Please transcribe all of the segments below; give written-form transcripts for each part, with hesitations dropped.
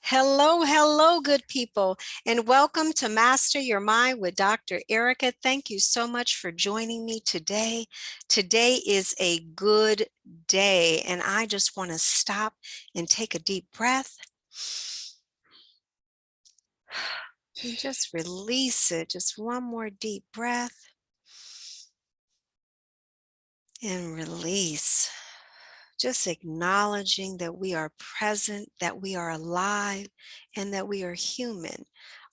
Hello, hello, good people, and welcome to Master Your Mind with Dr. Erika. Thank you so much for joining me today. Today is a good day, and I just want to stop and take a deep breath and just release it. Just one more deep breath and release. Just acknowledging that we are present, that we are alive, and that we are human,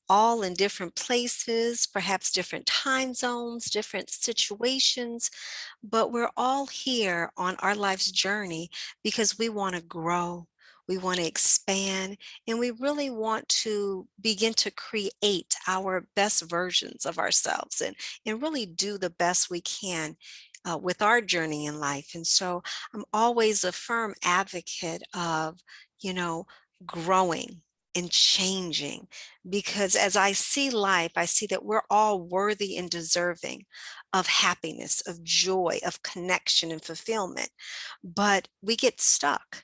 all in different places, perhaps different time zones, different situations, but we're all here on our life's journey because we want to grow, we want to expand, and we really want to begin to create our best versions of ourselves and really do the best we can with our journey in life. And so I'm always a firm advocate of, you know, growing and changing, because as I see life, I see that we're all worthy and deserving of happiness, of joy, of connection and fulfillment, but we get stuck.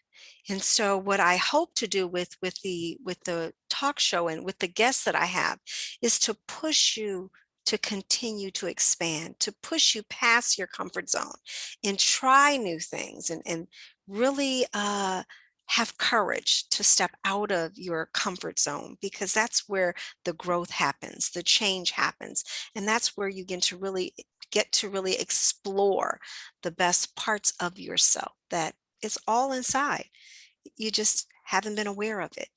And so what I hope to do with the talk show and with the guests that I have is to push you to continue to expand, to push you past your comfort zone and try new things and really have courage to step out of your comfort zone, because that's where the growth happens, the change happens, and that's where you get to really explore the best parts of yourself that is all inside. You just haven't been aware of it.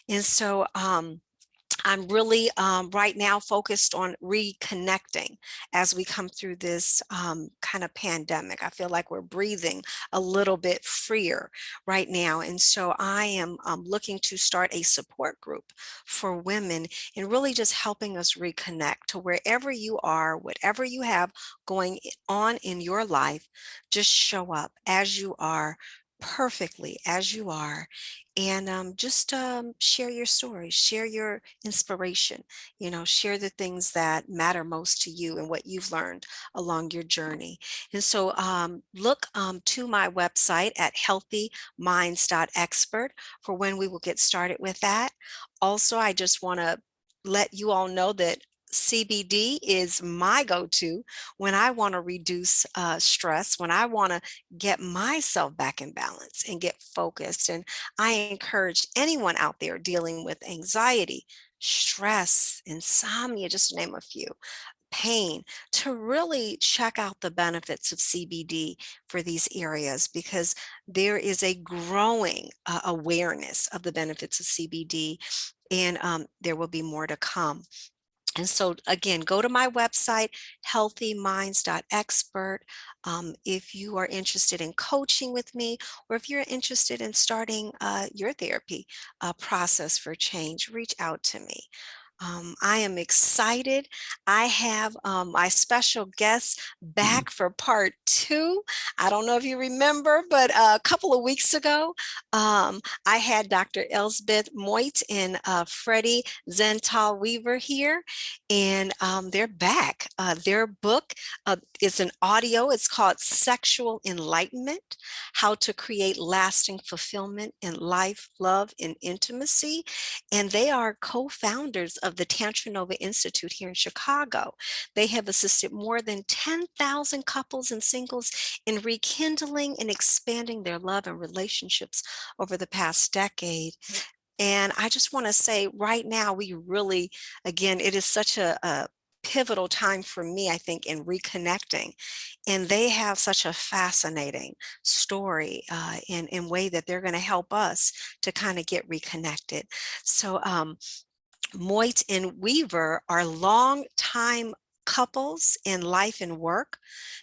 And so I'm really right now focused on reconnecting as we come through this kind of pandemic. I feel like we're breathing a little bit freer right now. And so I am looking to start a support group for women and really just helping us reconnect to wherever you are, whatever you have going on in your life, just show up as you are, perfectly as you are, and just share your story, share your inspiration, share the things that matter most to you and what you've learned along your journey. And so look to my website at healthyminds.expert for when we will get started with that. Also, I just want to let you all know that CBD is my go-to when I want to reduce stress, when I want to get myself back in balance and get focused. And I encourage anyone out there dealing with anxiety, stress, insomnia, just to name a few, pain, to really check out the benefits of CBD for these areas, because there is a growing awareness of the benefits of CBD, and there will be more to come. And so again, go to my website, healthyminds.expert. If you are interested in coaching with me, or if you're interested in starting your therapy process for change, reach out to me. I am excited. I have my special guest back for part two. I don't know if you remember, but a couple of weeks ago, I had Dr. Elsbeth Moit and Freddy Zental Weaver here, and they're back. Their book is an audio. It's called Sexual Enlightenment: How to Create Lasting Fulfillment in Life, Love, and Intimacy. And they are co-founders of the Tantra Nova Institute here in Chicago. They have assisted more than 10,000 couples and singles in rekindling and expanding their love and relationships over the past decade. And I just want to say right now, we really, again, it is such a pivotal time for me, I think, in reconnecting. And they have such a fascinating story in way that they're going to help us to kind of get reconnected. So Moit and Weaver are long time couples in life and work.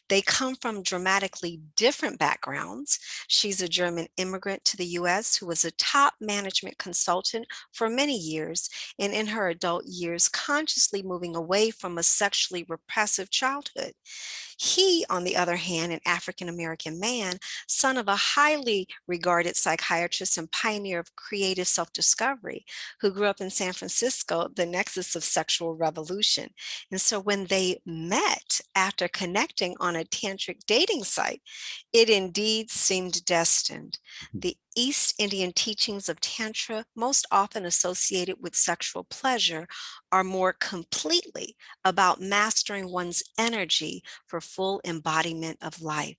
They come from dramatically different backgrounds. She's a German immigrant to the US who was a top management consultant for many years, and in her adult years, consciously moving away from a sexually repressive childhood. He, on the other hand, an African-American man, son of a highly regarded psychiatrist and pioneer of creative self-discovery, who grew up in San Francisco, the nexus of sexual revolution. And so when they met after connecting on a tantric dating site, it indeed seemed destined. The East Indian teachings of Tantra, most often associated with sexual pleasure, are more completely about mastering one's energy for full embodiment of life.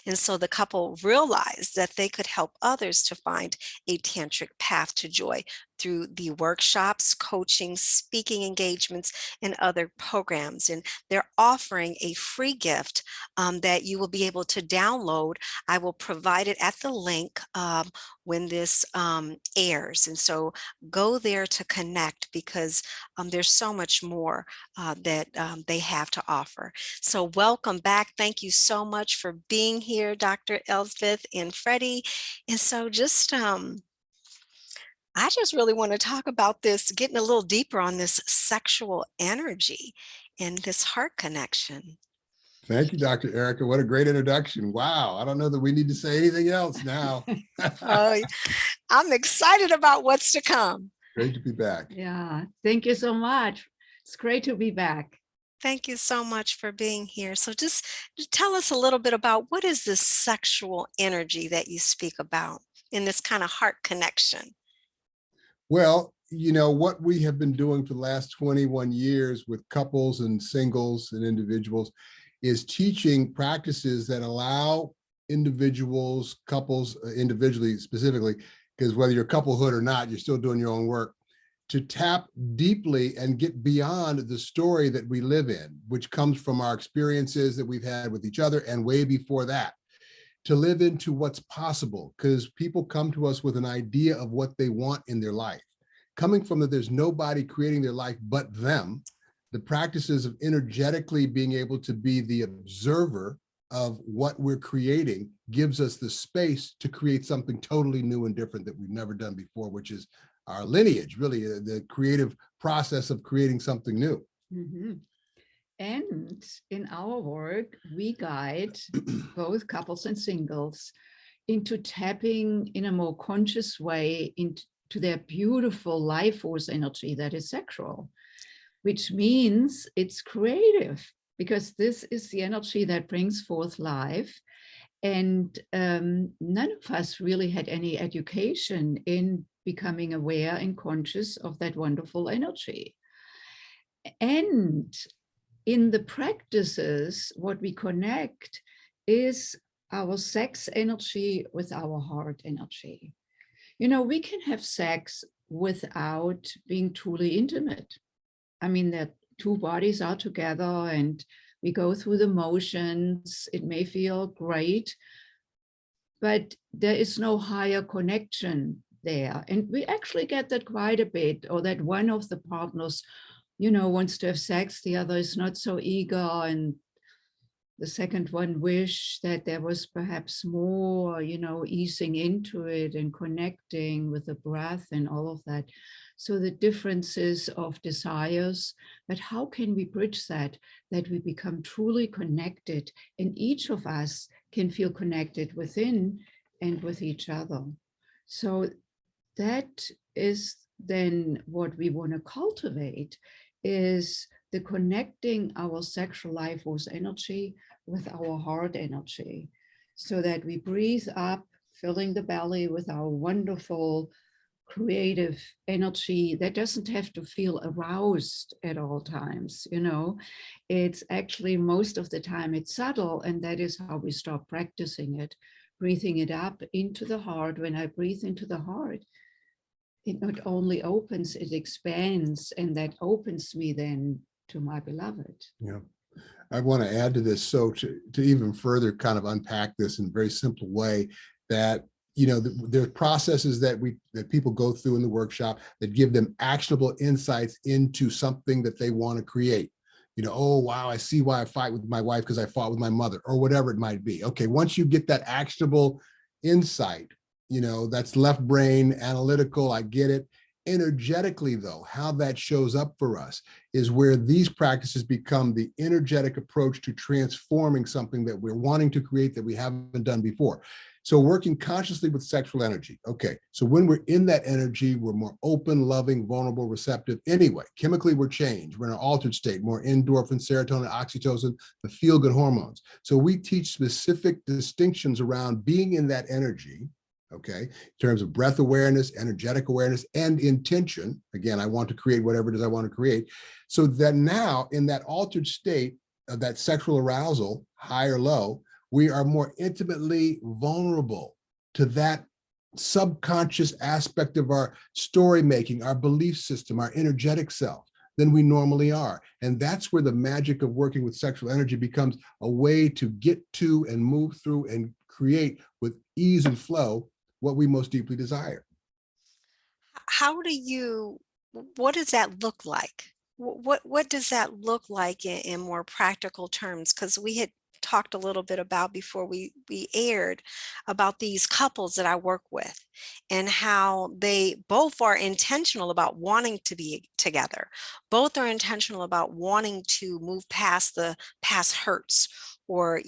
And so the couple realized that they could help others to find a tantric path to joy through the workshops, coaching, speaking engagements, and other programs. And they're offering a free gift that you will be able to download. I will provide it at the link when this airs. And so go there to connect because there's so much more that they have to offer. So welcome back. Thank you so much for being here, Dr. Elsbeth and Freddie. And so I just really want to talk about this, getting a little deeper on this sexual energy and this heart connection. Thank you, Dr. Erika. What a great introduction. Wow. I don't know that we need to say anything else now. Uh, I'm excited about what's to come. Great to be back. Yeah, thank you so much. It's great to be back. Thank you so much for being here. So just tell us a little bit about what is this sexual energy that you speak about in this kind of heart connection? Well, you know, what we have been doing for the last 21 years with couples and singles and individuals is teaching practices that allow individuals, couples individually specifically, because whether you're couplehood or not, you're still doing your own work, to tap deeply and get beyond the story that we live in, which comes from our experiences that we've had with each other and way before that, to live into what's possible, because people come to us with an idea of what they want in their life. Coming from that, there's nobody creating their life but them. The practices of energetically being able to be the observer of what we're creating gives us the space to create something totally new and different that we've never done before, which is our lineage, really the creative process of creating something new. Mm-hmm. And in our work, we guide both couples and singles into tapping in a more conscious way into their beautiful life force energy that is sexual, which means it's creative because this is the energy that brings forth life. And none of us really had any education in becoming aware and conscious of that wonderful energy. And in the practices, what we connect is our sex energy with our heart energy. You know, we can have sex without being truly intimate. I mean, that two bodies are together and we go through the motions. It may feel great, but there is no higher connection there. And we actually get that quite a bit, or that one of the partners, you know, wants to have sex, the other is not so eager, and the second one wish that there was perhaps more, you know, easing into it and connecting with the breath and all of that. So the differences of desires, but how can we bridge that we become truly connected and each of us can feel connected within and with each other. So that is then what we want to cultivate, is the connecting our sexual life force energy with our heart energy, so that we breathe up, filling the belly with our wonderful creative energy that doesn't have to feel aroused at all times. You know, it's actually most of the time it's subtle, and that is how we start practicing it, breathing it up into the heart. When I breathe into the heart, it not only opens, it expands, and that opens me then to my beloved. Yeah, I want to add to this. So to even further kind of unpack this in a very simple way, that, you know, there are processes that people go through in the workshop that give them actionable insights into something that they want to create. You know, oh, wow, I see why I fight with my wife because I fought with my mother, or whatever it might be. Okay, once you get that actionable insight, you know, that's left brain analytical, I get it. Energetically, though, how that shows up for us is where these practices become the energetic approach to transforming something that we're wanting to create that we haven't done before. So working consciously with sexual energy. Okay, so when we're in that energy, we're more open, loving, vulnerable, receptive. Anyway, chemically, we're changed. We're in an altered state, more endorphin, serotonin, oxytocin, the feel-good hormones. So we teach specific distinctions around being in that energy okay, in terms of breath awareness, energetic awareness, and intention. Again, I want to create whatever it is I want to create. So that now in that altered state of that sexual arousal, high or low, we are more intimately vulnerable to that subconscious aspect of our story making, our belief system, our energetic self than we normally are. And that's where the magic of working with sexual energy becomes a way to get to and move through and create with ease and flow what we most deeply desire. How do you what does that look like? What does that look like in more practical terms? Because we had talked a little bit about before we aired about these couples that I work with and how they both are intentional about wanting to be together. Both are intentional about wanting to move past the past hurts or,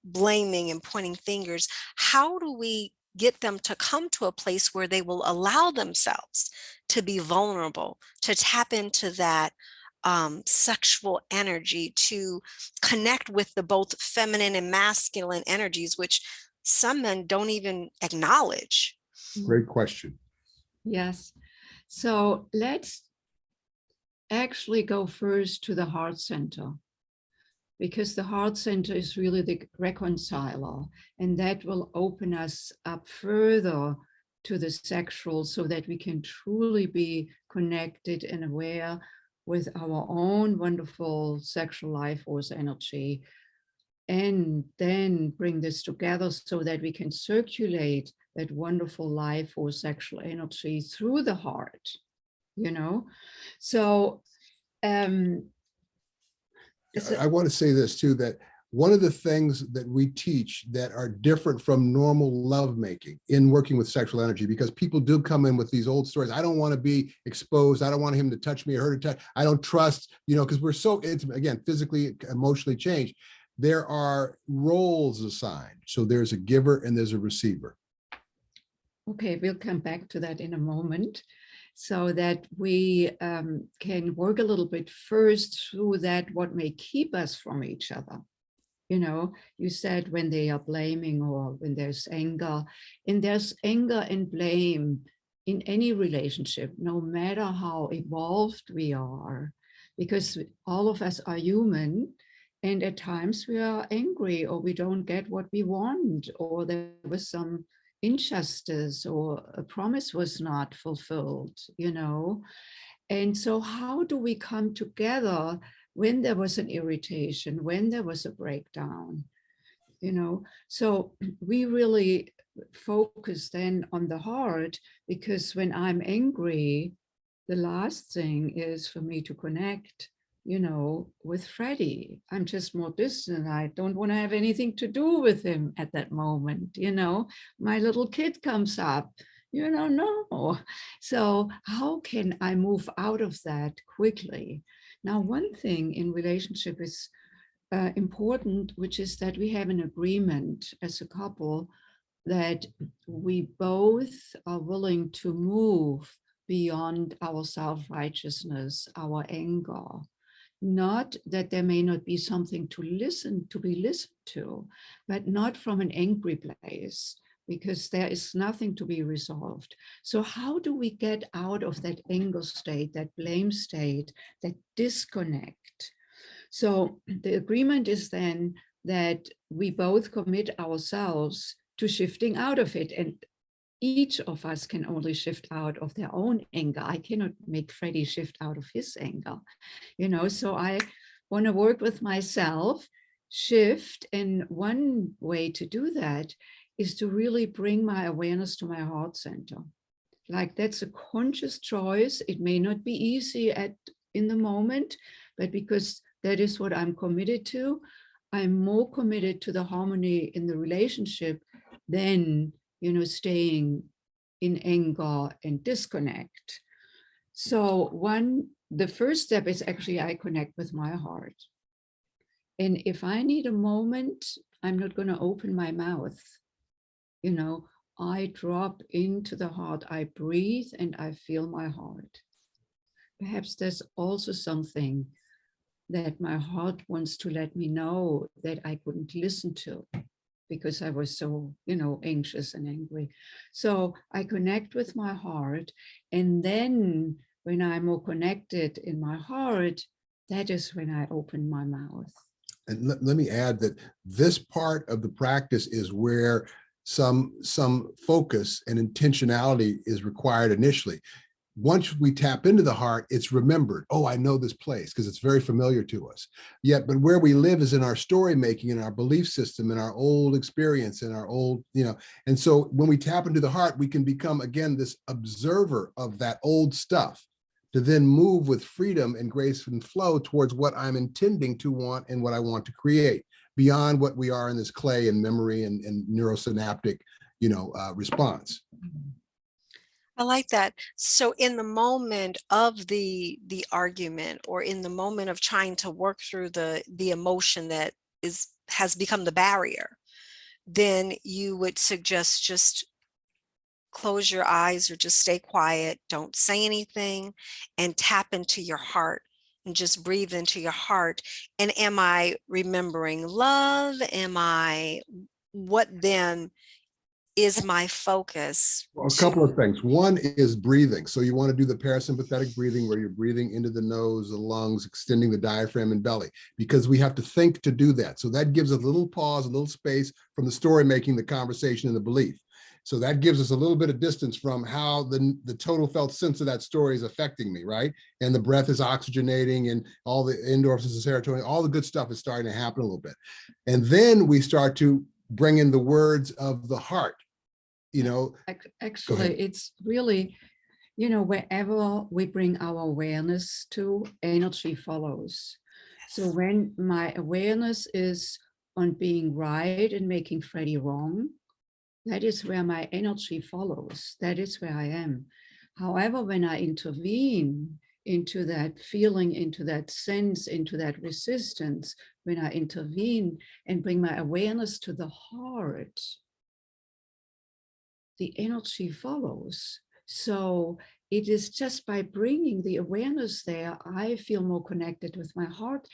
blaming and pointing fingers. How do we get them to come to a place where they will allow themselves to be vulnerable, to tap into that sexual energy, to connect with the both feminine and masculine energies, which some men don't even acknowledge? Great question. Yes. So let's actually go first to the heart center, because the heart center is really the reconciler, and that will open us up further to the sexual so that we can truly be connected and aware with our own wonderful sexual life force energy, and then bring this together so that we can circulate that wonderful life force sexual energy through the heart, so um I want to say this too, that one of the things that we teach that are different from normal lovemaking in working with sexual energy, because people do come in with these old stories. I don't want to be exposed. I don't want him to touch me or her to touch. I don't trust, because we're so intimate, again, physically, emotionally changed. There are roles assigned. So there's a giver and there's a receiver. Okay, we'll come back to that in a moment, so that we can work a little bit first through that, what may keep us from each other. You said when they are blaming or when there's anger, and there's anger and blame in any relationship, no matter how evolved we are, because all of us are human. And at times we are angry, or we don't get what we want, or there was some injustice, or a promise was not fulfilled. And so how do we come together when there was an irritation, when there was a breakdown? So we really focus then on the heart, because when I'm angry, the last thing is for me to connect with Freddy. I'm just more distant. I don't want to have anything to do with him at that moment. My little kid comes up, no. So how can I move out of that quickly? Now, one thing in relationship is important, which is that we have an agreement as a couple that we both are willing to move beyond our self-righteousness, our anger. Not that there may not be something to be listened to, but not from an angry place, because there is nothing to be resolved. So how do we get out of that anger state, that blame state, that disconnect? So the agreement is then that we both commit ourselves to shifting out of it. And each of us can only shift out of their own anger. I cannot make Freddy shift out of his anger, so I want to work with myself, shift. And one way to do that is to really bring my awareness to my heart center. Like, that's a conscious choice. It may not be easy in the moment, but because that is what I'm committed to, I'm more committed to the harmony in the relationship than staying in anger and disconnect. So the first step is actually I connect with my heart. And if I need a moment, I'm not going to open my mouth. I drop into the heart, I breathe, and I feel my heart. Perhaps there's also something that my heart wants to let me know that I couldn't listen to. because I was so, anxious and angry. So I connect with my heart. And then when I'm more connected in my heart, that is when I open my mouth. And let me add that this part of the practice is where some focus and intentionality is required initially. Once we tap into the heart, it's remembered. Oh, I know this place because it's very familiar to us. Yet, but where we live is in our story making, in our belief system, in our old experience, in our old, And so when we tap into the heart, we can become, again, this observer of that old stuff to then move with freedom and grace and flow towards what I'm intending to want and what I want to create beyond what we are in this clay and memory and neurosynaptic, response. I like that. So in the moment of the argument, or in the moment of trying to work through the emotion that has become the barrier, then you would suggest just close your eyes or just stay quiet, don't say anything, and tap into your heart and just breathe into your heart. And am I remembering love? What then is my focus Well, a couple to? of things. One is breathing. So you want to do the parasympathetic breathing where you're breathing into the nose, the lungs, extending the diaphragm and belly, because we have to think to do that. So that gives us a little pause, a little space from the story making, the conversation, and the belief. So that gives us a little bit of distance from how the total felt sense of that story is affecting me, right? And the breath is oxygenating and all the endorphins and serotonin, all the good stuff is starting to happen a little bit. And then we start to bring in the words of the heart. Actually, it's really, wherever we bring our awareness to, energy follows. So when my awareness is on being right and making Freddy wrong, that is where my energy follows. That is where I am. However, when I intervene into that feeling, into that sense, into that resistance, when I intervene and bring my awareness to the heart, the energy follows. So it is just by bringing the awareness there, I feel more connected with my heart.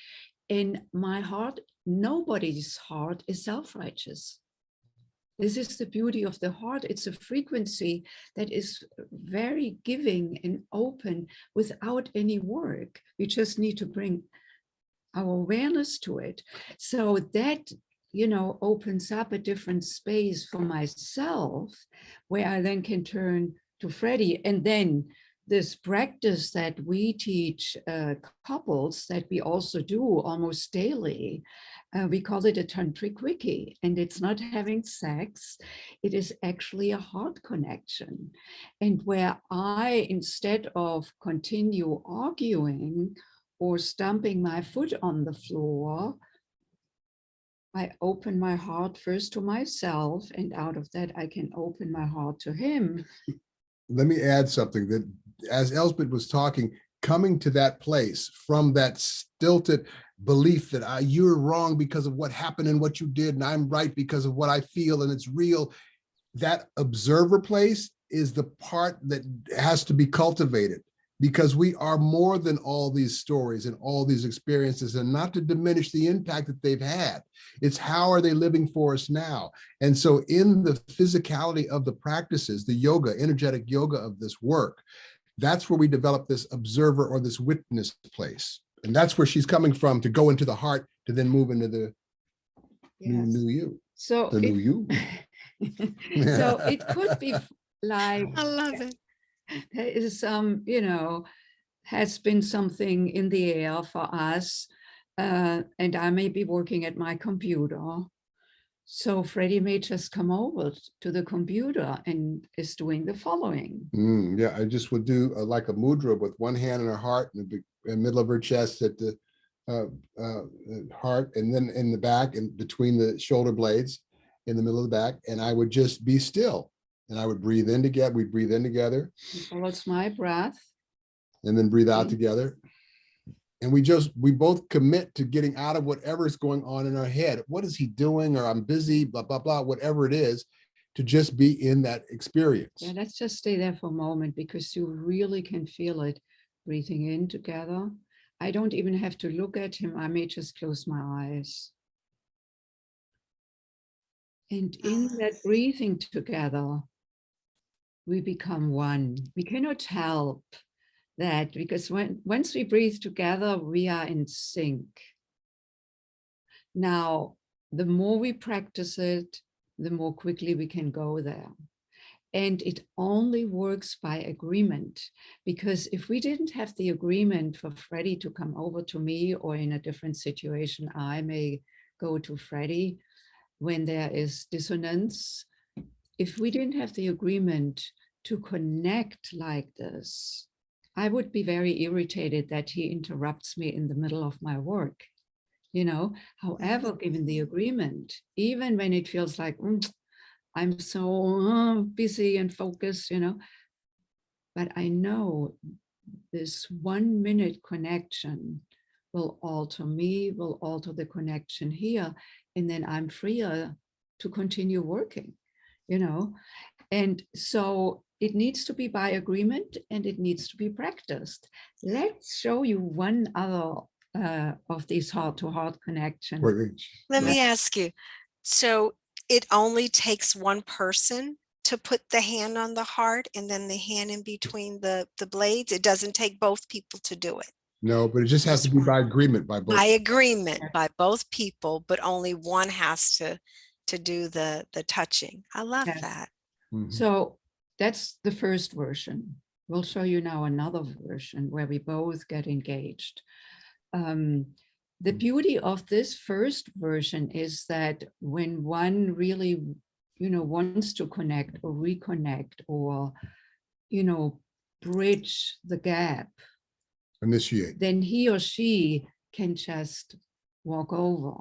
And my heart, nobody's heart is self-righteous. This is the beauty of the heart. It's a frequency that is very giving and open without any work. We just need to bring our awareness to it. So that, opens up a different space for myself where I then can turn to Freddy. And then this practice that we teach couples, that we also do almost daily, we call it a tantric quickie, and it's not having sex. It is actually a heart connection. And where I, instead of continue arguing or stamping my foot on the floor, I open my heart first to myself, and out of that, I can open my heart to him. Let me add something that, as Elspeth was talking, coming to that place from that stilted belief that you're wrong because of what happened and what you did, and I'm right because of what I feel, and it's real. That observer place is the part that has to be cultivated, because we are more than all these stories and all these experiences, and not to diminish the impact that they've had. It's how are they living for us now? And so in the physicality of the practices, the yoga, energetic yoga of this work, that's where we develop this observer or this witness place. And that's where she's coming from, to go into the heart, to then move into the new you, So the new you. so it could be like, I love it. there is some, has been something in the air for us, and I may be working at my computer. So Freddy may just come over to the computer and is doing the following. Yeah, I just would do like a mudra with one hand in her heart, in the middle of her chest at the heart, and then in the back and between the shoulder blades in the middle of the back. And I would just be still, and I would breathe in together. We'd breathe in together. Follows my breath. And then breathe out together. And we both commit to getting out of whatever is going on in our head. What is he doing? Or I'm busy, blah, blah, blah, whatever it is, to just be in that experience. Yeah, let's just stay there for a moment, because you really can feel it. Breathing in together. I don't even have to look at him. I may just close my eyes. And in that breathing together, we become one. We cannot help that, because once we breathe together, we are in sync. Now, the more we practice it, the more quickly we can go there. And it only works by agreement, because if we didn't have the agreement for Freddy to come over to me, or in a different situation, I may go to Freddy when there is dissonance, if we didn't have the agreement to connect like this, I would be very irritated that he interrupts me in the middle of my work. However, given the agreement, even when it feels like I'm so busy and focused, but I know this 1 minute connection will alter me, will alter the connection here, and then I'm freer to continue working, and so it needs to be by agreement, and it needs to be practiced. Let's show you one other of these heart-to-heart connections. Let me ask you, so it only takes one person to put the hand on the heart and then the hand in between the blades? It doesn't take both people to do it? No, but it just has to be by agreement by both. By agreement by both people, but only one has to do the touching. I love that. So that's the first version. We'll show you now another version where we both get engaged. The beauty of this first version is that when one really, wants to connect or reconnect, or, bridge the gap, initiate, then he or she can just walk over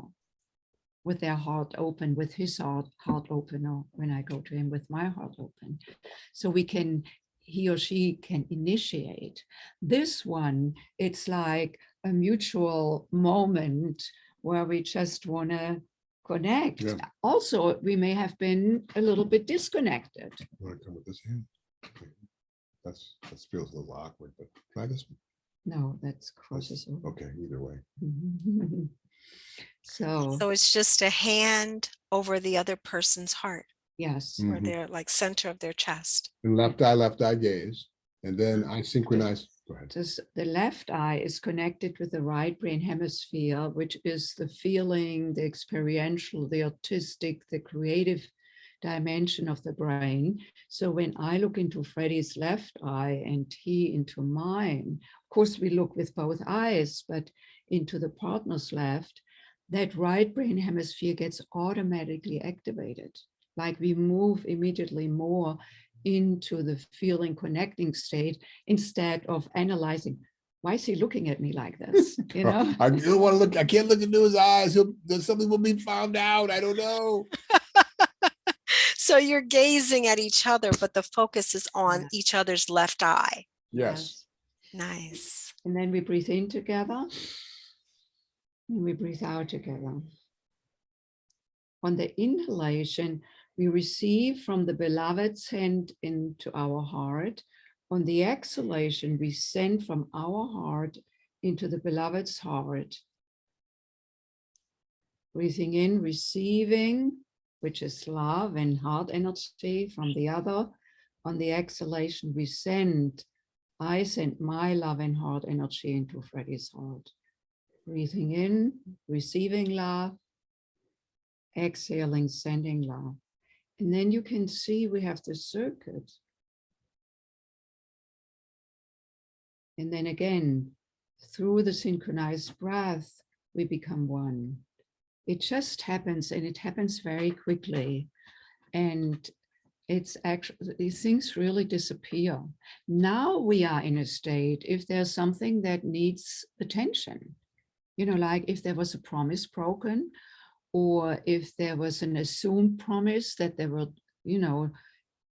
with their heart open, with his heart open, or when I go to him with my heart open. So he or she can initiate. This one, it's like a mutual moment where we just want to connect. Yeah. Also, we may have been a little bit disconnected. You want to come with this hand? Okay. That feels a little awkward, but try this one. No, that's crosses over. Okay, either way. So it's just a hand over the other person's heart. Yes. Or their center of their chest. And left eye gaze. And then I synchronize. Go ahead. The left eye is connected with the right brain hemisphere, which is the feeling, the experiential, the artistic, the creative dimension of the brain. So when I look into Freddy's left eye and he into mine, of course we look with both eyes, but into the partner's left, that right brain hemisphere gets automatically activated. Like we move immediately more into the feeling connecting state instead of analyzing, why is he looking at me like this? I don't want to look, I can't look into his eyes. Something will be found out. I don't know. So you're gazing at each other, but the focus is on each other's left eye. Yes. Nice. And then we breathe in together and we breathe out together. On the inhalation, we receive from the beloved's hand into our heart. On the exhalation, we send from our heart into the beloved's heart. Breathing in, receiving, which is love and heart energy from the other. On the exhalation, I send my love and heart energy into Freddy's heart. Breathing in, receiving love. Exhaling, sending love. And then you can see we have the circuit. And then again, through the synchronized breath, we become one. It just happens, and it happens very quickly. And it's actually, these things really disappear. Now we are in a state, if there's something that needs attention, like if there was a promise broken, or if there was an assumed promise that there were,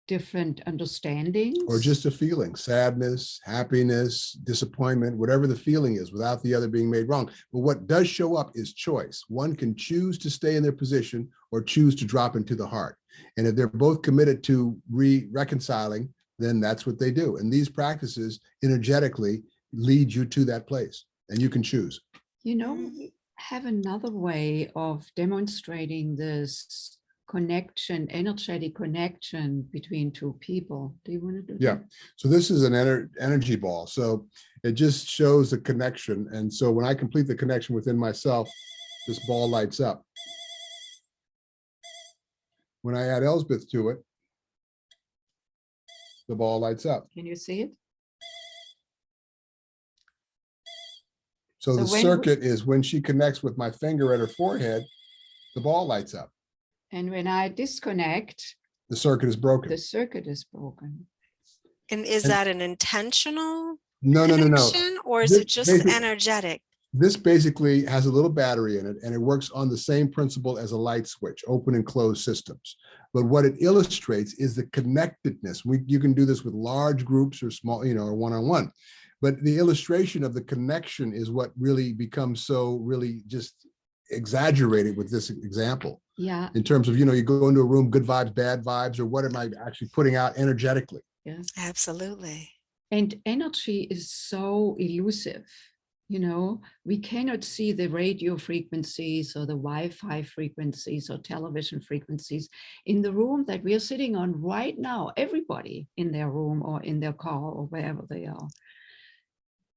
different understandings. Or just a feeling, sadness, happiness, disappointment, whatever the feeling is, without the other being made wrong. But what does show up is choice. One can choose to stay in their position or choose to drop into the heart. And if they're both committed to reconciling, then that's what they do. And these practices energetically lead you to that place, and you can choose. We have another way of demonstrating this connection, energetic connection between two people. Do you want to do Yeah. that? So this is an energy ball. So it just shows a connection. And so when I complete the connection within myself, this ball lights up. When I add Elsbeth to it, the ball lights up. Can you see it? So So the when circuit is when she connects with my finger at her forehead, the ball lights up. and when I disconnect, The circuit is broken. the circuit is broken. And is And that an intentional no. connection, or is This it just basic, energetic? this basically has a little battery in it, and it works on the same principle as a light switch, open and closed systems. But what it illustrates is the connectedness. You can do this with large groups or small, or one-on-one. But the illustration of the connection is what really becomes so really just exaggerated with this example. Yeah. In terms of, you go into a room, good vibes, bad vibes, or what am I actually putting out energetically? Yes. Absolutely. And energy is so elusive. We cannot see the radio frequencies or the Wi-Fi frequencies or television frequencies in the room that we are sitting on right now, everybody in their room or in their car or wherever they are.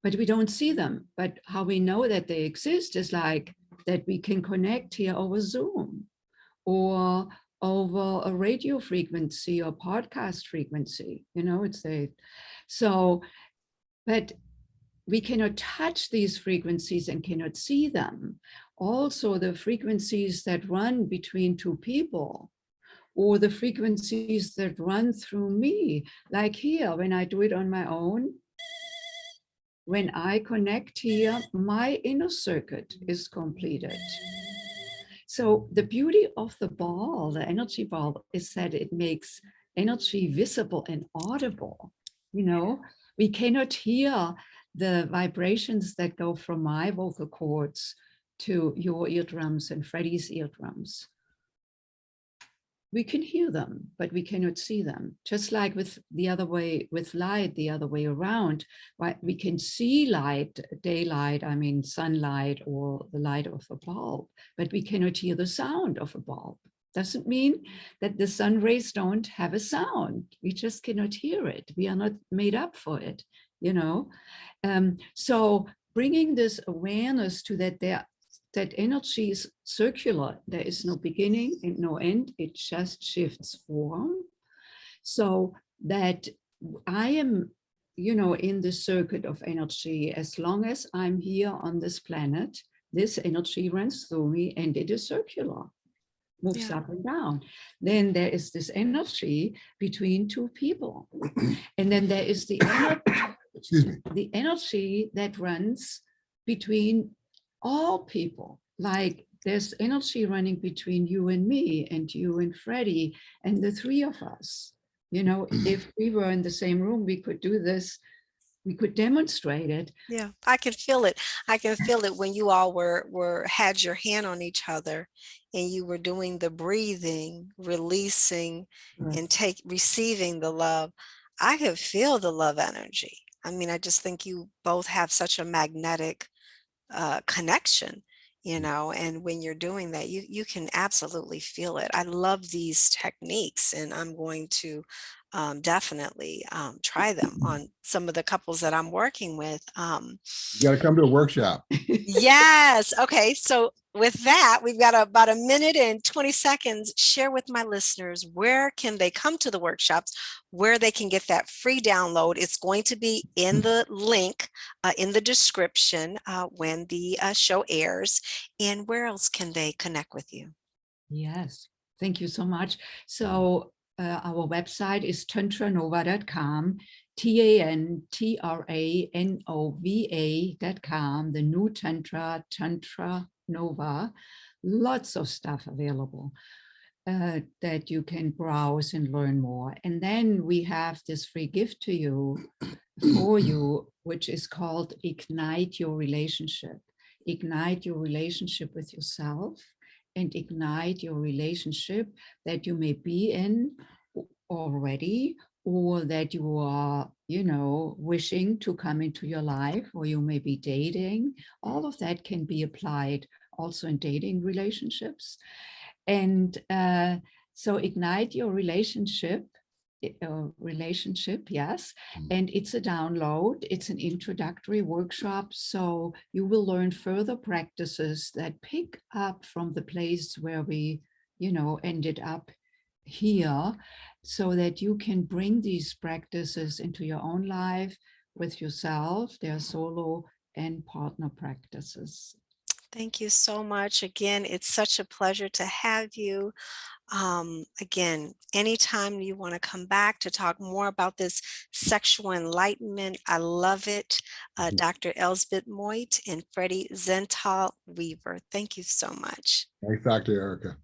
But we don't see them. But how we know that they exist is like that we can connect here over Zoom or over a radio frequency or podcast frequency. But we cannot touch these frequencies and cannot see them. Also, the frequencies that run between two people, or the frequencies that run through me, like here, when I do it on my own, when I connect here, my inner circuit is completed. So the beauty of the ball, the energy ball, is that it makes energy visible and audible. We cannot hear the vibrations that go from my vocal cords to your eardrums and Freddy's eardrums. We can hear them, but we cannot see them. Just like with light, the other way around, right? We can see light, daylight, sunlight, or the light of a bulb, but we cannot hear the sound of a bulb. Doesn't mean that the sun rays don't have a sound. We just cannot hear it. We are not made up for it, So bringing this awareness to that energy is circular. There is no beginning and no end. It just shifts form. So that I am, in the circuit of energy, as long as I'm here on this planet, this energy runs through me and it is circular, moves up and down. Then there is this energy between two people. And then there is the energy that runs between all people. Like there's energy running between you and me and you and Freddy and the three of us. If we were in the same room, we could do this. We could demonstrate it. Yeah, I can feel it. I can feel it when you all had your hand on each other and you were doing the breathing, releasing, and receiving the love. I could feel the love energy. I just think you both have such a magnetic connection, and when you're doing that, you can absolutely feel it. I love these techniques, and I'm going to definitely try them on some of the couples that I'm working with. You got to come to a workshop. Yes. Okay. So with that, we've got about a minute and 20 seconds. Share with my listeners, where can they come to the workshops, where they can get that free download. It's going to be in the link in the description when the show airs. And where else can they connect with you? Yes. Thank you so much. So our website is tantranova.com, TANTRANOVA.com, the new Tantra Nova. Lots of stuff available that you can browse and learn more. And then we have this free gift for you, which is called Ignite Your Relationship. Ignite your relationship with yourself and ignite your relationship that you may be in already, or that you are, wishing to come into your life, or you may be dating. All of that can be applied also in dating relationships. And So ignite your relationship, yes. And it's a download, it's an introductory workshop. So you will learn further practices that pick up from the place where we, ended up here, so that you can bring these practices into your own life with yourself. They're solo and partner practices. Thank you so much. Again, it's such a pleasure to have you. Again, anytime you want to come back to talk more about this sexual enlightenment, I love it. Dr. Elsbeth Moit and Freddie Zental Weaver. Thank you so much. Thanks, Dr. Erica.